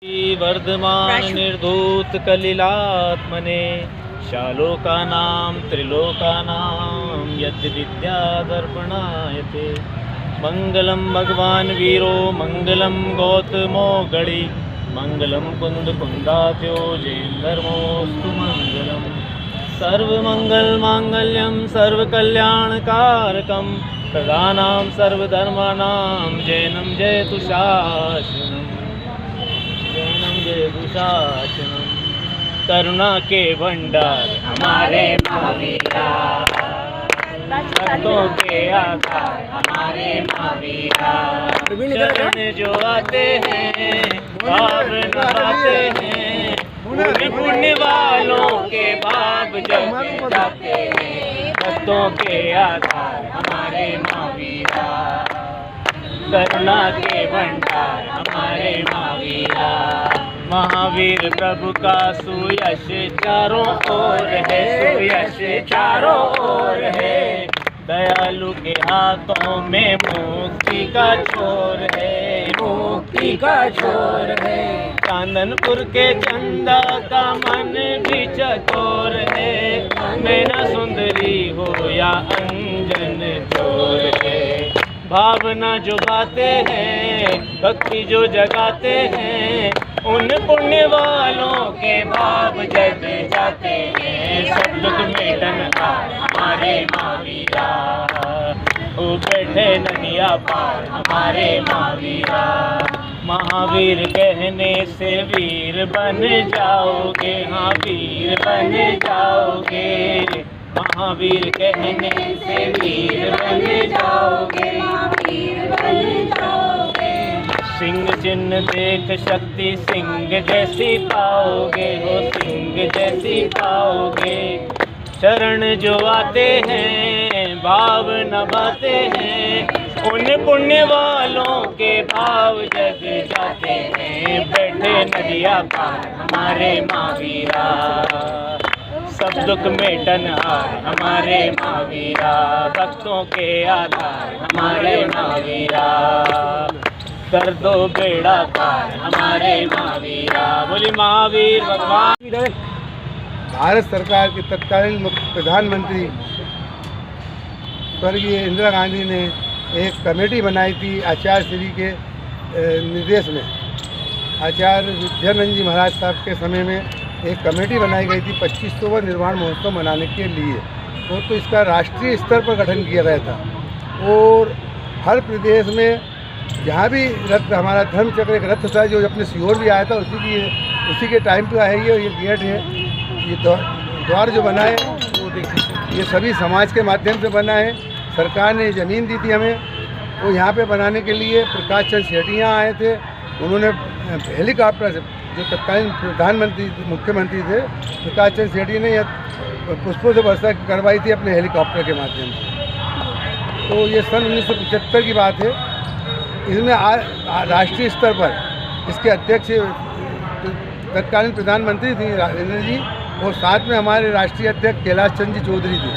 वर्धमान निर्धूत कलिलात्मने शालोकानां त्रिलोकानां यद् विद्यादर्पणायते। मंगलम भगवान वीरो मंगलम गौतमो गणि मंगलम कुंद कुंदात्यो जैनधर्मोस्तु मंगलम। सर्वमंगल मांगल्यम सर्वकल्याणकारकम प्रदानां सर्वधर्माणां जैनम जयतु शासनम। जैनम जयतु शासनम। करुणा के भंडार हमारे महावीरा, भक्तों के आधार हमारे महावीरा। शरण जो आते हैं पाप नभाते हैं, पुण्य वालों के पाप जग जाते हैं। भक्तों के आधार हमारे महावीरा, करुणा के भंडार हमारे महावीरा। महावीर प्रभु का सुयश चारों ओर है, सुयश चारों ओर है। दयालु के हाथों में मुक्ति का छोर है, मुक्ति का छोर है। कांदनपुर के चंदा का मन भी चकोर है, नैना सुंदरी हो या अंजन चोर है। भावना जो बाते हैं भक्ति जो जगाते हैं, उन पुण्य वालों के भाव जग जाते हैं। सब दुख मेटन हमारे महावीरा, वो बैठे नदिया पार हमारे महावीरा। महावीर कहने से वीर बन जाओगे, हाँ वीर बन जाओगे। महावीर कहने से वीर बन जाओगे, वीर बन जाओगे। सिंह चिन्ह देख शक्ति सिंह जैसी पाओगे, हो सिंह जैसी पाओगे। शरण जो आते हैं भाव नभाते हैं, उन पुण्य वालों के भाव जग जाते हैं। बैठे नदिया पार हमारे महावीरा, सब दुख मेटन हार हमारे महावीरा। भक्तों के आधार हमारे महावीरा, कर दो बेड़ा पार हमारे महावीरा। बोली महावीर भगवान। भारत सरकार के तत्कालीन प्रधानमंत्री स्वर्गीय इंदिरा गांधी ने एक कमेटी बनाई थी आचार्य श्री के निर्देश में। आचार्य विद्यानंद जी महाराज साहब के समय में एक कमेटी बनाई गई थी 25वां निर्वाण महोत्सव मनाने के लिए। तो इसका राष्ट्रीय स्तर पर गठन किया गया था और हर प्रदेश में जहाँ भी रथ, हमारा धर्मचक्र एक रथ था जो अपने सीहोर भी आया था, उसी के टाइम पे है। ये गेट है, ये द्वार जो बना है वो देखिए, ये सभी समाज के माध्यम से बना है। सरकार ने ज़मीन दी थी हमें, वो यहाँ पे बनाने के लिए प्रकाश चंद सेठी यहाँ आए थे। उन्होंने हेलीकॉप्टर से, जो तत्कालीन प्रधानमंत्री मुख्यमंत्री थे प्रकाश चंद सेठी ने यह पुष्पों से वर्षा करवाई थी अपने हेलीकॉप्टर के माध्यम से। तो ये सन 1975 की बात है। इसमें राष्ट्रीय स्तर पर इसके अध्यक्ष तत्कालीन प्रधानमंत्री थी राजेंद्र जी, और साथ में हमारे राष्ट्रीय अध्यक्ष कैलाश चंद जी चौधरी थे।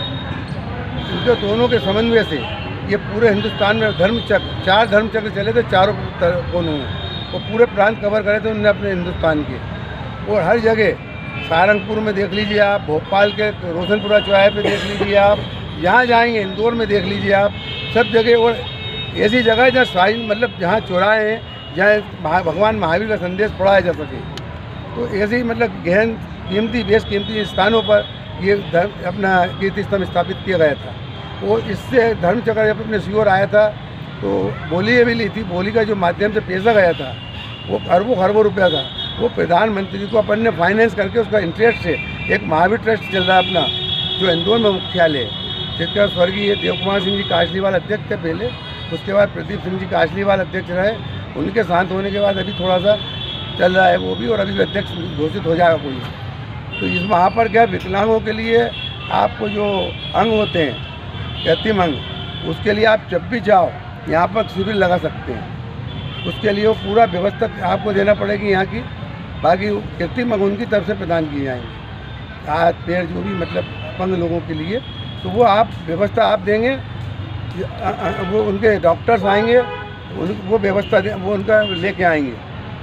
इनके दोनों के समन्वय से ये पूरे हिंदुस्तान में चार धर्मचक्र चले थे, चारों कोनों में। वो पूरे प्रांत कवर करे थे उन्होंने अपने हिंदुस्तान के। और हर जगह सहारनपुर में देख लीजिए आप, भोपाल के रोशनपुरा चौराहे पे देख लीजिए आप, जहाँ जाएंगे इंदौर में देख लीजिए आप, सब जगह। और ऐसी जगह जहाँ स्वाइन मतलब जहाँ चौराहे हैं, जहाँ भगवान महावीर का संदेश पढ़ाया जा सके। तो ऐसे ही मतलब गहन कीमती बेश कीमती स्थानों पर ये अपना कीर्ति स्तंभ स्थापित किया गया था। वो इससे धर्मचक्र जब अपने सीहोर आया था तो बोली भी ली थी। बोली का जो माध्यम से पेशा गया था वो खरबों रुपया था। वो प्रधानमंत्री को अपन ने फाइनेंस करके उसका इंटरेस्ट से एक महावीर ट्रस्ट चल रहा है अपना, जो इंदौर में मुख्यालय है, जिसका स्वर्गीय देव कुमार सिंह जी काशलीवाल अध्यक्ष थे पहले। उसके बाद प्रदीप सिंह जी काशलीवाल अध्यक्ष रहे। उनके शांत होने के बाद अभी थोड़ा सा चल रहा है वो भी, और अभी भी अध्यक्ष घोषित हो जाएगा कोई। तो इस वहाँ पर क्या विकलांगों के लिए आपको जो अंग होते हैं कृत्रिम अंग, उसके लिए आप जब भी जाओ यहाँ पर शिविर लगा सकते हैं। उसके लिए वो पूरा व्यवस्था आपको देना पड़ेगी यहाँ की। बाकी कृत्रिम अंग उनकी तरफ से प्रदान किए जाएंगे, हाथ पैर जो भी मतलब अपंग लोगों के लिए। तो वो आप व्यवस्था आप देंगे, वो उनके डॉक्टर्स आएंगे, वो व्यवस्था वो उनका लेके आएंगे।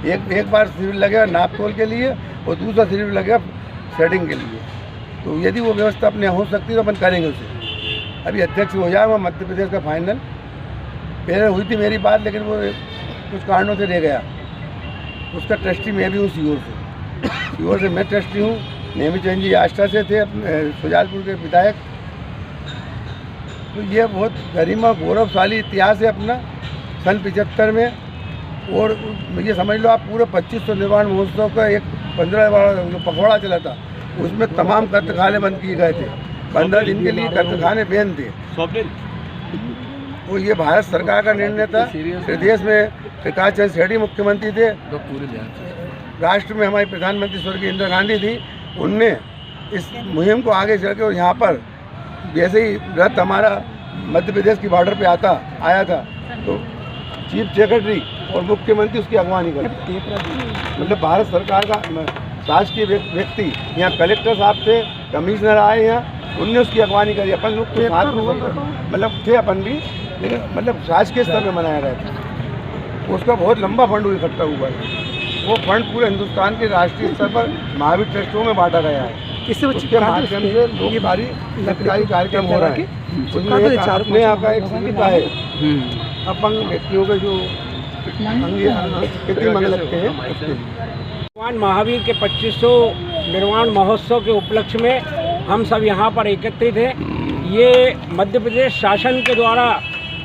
एक बार शिविर लगेगा नाप तोल के लिए और दूसरा शिविर लगेगा सेटिंग के लिए। तो यदि वो व्यवस्था अपने हो सकती है तो अपन करेंगे उसे। अभी अध्यक्ष हो जाएगा मध्य प्रदेश का फाइनल। पहले हुई थी मेरी बात, लेकिन वो कुछ कारणों से रह गया। उसका ट्रस्टी मैं भी हूँ सीहोर से मैं ट्रस्टी हूँ। नेमी चंद जी आष्टा से थे, सुजालपुर के विधायक। तो ये बहुत गरिमा गौरवशाली इतिहास है अपना। सन 75 में, और ये समझ लो आप पूरे 2500 निर्माण महोत्सव का एक 15 जो पखवाड़ा चला था, उसमें तमाम कत्तखाने बंद किए गए थे। 15 दिन के लिए कत्तखाने बैन थे। तो ये भारत सरकार का निर्णय था। प्रदेश में प्रकाश चंद्र शेट्टी मुख्यमंत्री थे, राष्ट्र में हमारी प्रधानमंत्री स्वर्गीय इंदिरा गांधी थी। उनने इस मुहिम को आगे चल के, और यहाँ पर जैसे ही रथ हमारा मध्य प्रदेश की बॉर्डर पे आया था, तो चीफ सेक्रेटरी और मुख्यमंत्री उसकी अगवानी करते। मतलब भारत सरकार का शासकीय व्यक्ति, यहाँ कलेक्टर साहब थे, कमिश्नर आए यहाँ, उनने उसकी अगवानी करी। अपन लोग तो साथ में मतलब थे अपन भी, लेकिन मतलब शासकीय स्तर में मनाया गया था। उसका बहुत लंबा फंड इकट्ठा हुआ है। वो फंड पूरे हिंदुस्तान के राष्ट्रीय स्तर पर महावीर ट्रस्टों में बांटा गया है। इसके माध्यम से लोग भारी सरकारी कार्यक्रम हो रहा है। अपने यहाँ का एक सुविधा है, अपंग व्यक्तियों के जो अंग लगते हैं। भगवान महावीर के 2500 निर्वाण महोत्सव के उपलक्ष्य में हम सब यहाँ पर एकत्रित हैं। ये मध्य प्रदेश शासन के द्वारा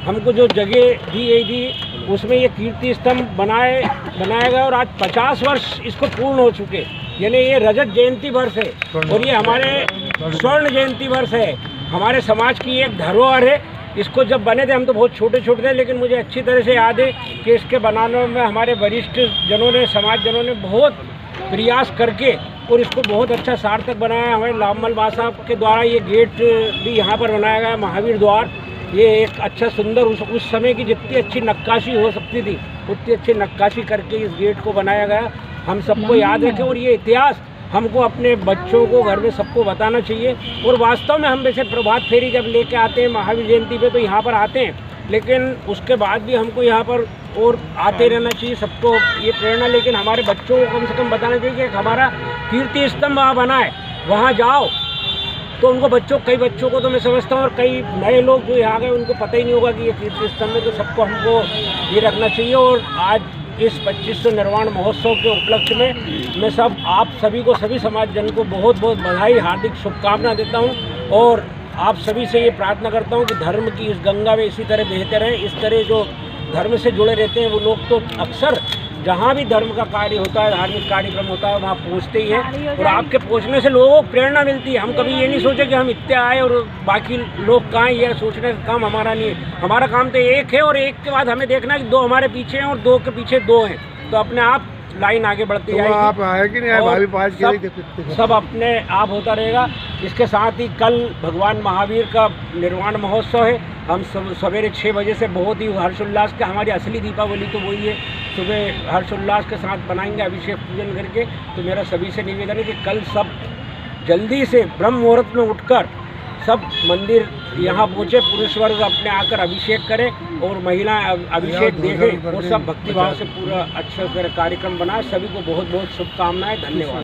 हमको जो जगह दी गई थी, उसमें ये कीर्ति स्तंभ बनाया गया और आज 50 वर्ष इसको पूर्ण हो चुके। यानी ये रजत जयंती वर्ष है और ये हमारे स्वर्ण जयंती वर्ष है। हमारे समाज की एक धरोहर है। इसको जब बने थे हम तो बहुत छोटे थे, लेकिन मुझे अच्छी तरह से याद है कि इसके बनाने में हमारे वरिष्ठ जनों ने, समाज जनों ने बहुत प्रयास करके और इसको बहुत अच्छा सार्थक बनाया। हमारे लामल बा साहब के द्वारा ये गेट भी यहाँ पर बनाया गया, महावीर द्वार। ये एक अच्छा सुंदर उस समय की जितनी अच्छी नक्काशी हो सकती थी उतनी अच्छी नक्काशी करके इस गेट को बनाया गया। हम सबको याद रखें और ये इतिहास हमको अपने बच्चों को घर में सबको बताना चाहिए। और वास्तव में हम वैसे प्रभात फेरी जब लेके आते हैं महावीर जयंती पे तो यहाँ पर आते हैं, लेकिन उसके बाद भी हमको यहाँ पर और आते रहना चाहिए, सबको ये प्रेरणा। लेकिन हमारे बच्चों को कम से कम बताना चाहिए कि हमारा कीर्ति स्तंभ वहाँ बना है, वहाँ जाओ। तो उनको कई बच्चों को तो मैं समझता हूँ, और कई नए लोग जो यहाँ गए उनको पता ही नहीं होगा कि ये कीर्ति स्तंभ है। तो सबको हमको ये रखना चाहिए। और आज इस 2500 निर्वाण महोत्सव के उपलक्ष्य में मैं आप सभी को, सभी समाज जन को बहुत बहुत बधाई, हार्दिक शुभकामना देता हूँ। और आप सभी से ये प्रार्थना करता हूँ कि धर्म की इस गंगा में इसी तरह बहते रहें। इस तरह जो धर्म से जुड़े रहते हैं वो लोग तो अक्सर जहाँ भी धर्म का कार्य होता है, धार्मिक कार्यक्रम होता है, वहाँ पहुँचते ही हैं। और आपके पहुँचने से लोगों को प्रेरणा मिलती है। हम कभी ये नहीं सोचे कि हम इतने आए और बाकी लोग कहाँ, ये सोचने का काम हमारा नहीं है। हमारा काम तो एक है और एक के बाद हमें देखना है कि 2 हमारे पीछे हैं और 2 के पीछे 2 हैं। तो अपने आप लाइन आगे बढ़ती जाएगी। आप आए कि नहीं आए, भाभी पाँच सब अपने आप होता रहेगा। इसके साथ ही कल भगवान महावीर का निर्वाण महोत्सव है। हम सवेरे 6 बजे से बहुत ही हर्षोल्लास के, हमारी असली दीपावली तो वही है, सुबह हर्षोल्लास के साथ बनाएंगे अभिषेक पूजन करके। तो मेरा सभी से निवेदन है कि कल सब जल्दी से ब्रह्म मुहूर्त में उठकर सब मंदिर यहाँ पहुँचे, पुरुष वर्ग अपने आकर अभिषेक करें और महिलाएं अभिषेक देखें और सब भक्तिभाव से पूरा अच्छा कार्यक्रम बनाए। सभी को बहुत बहुत शुभकामनाएं। धन्यवाद।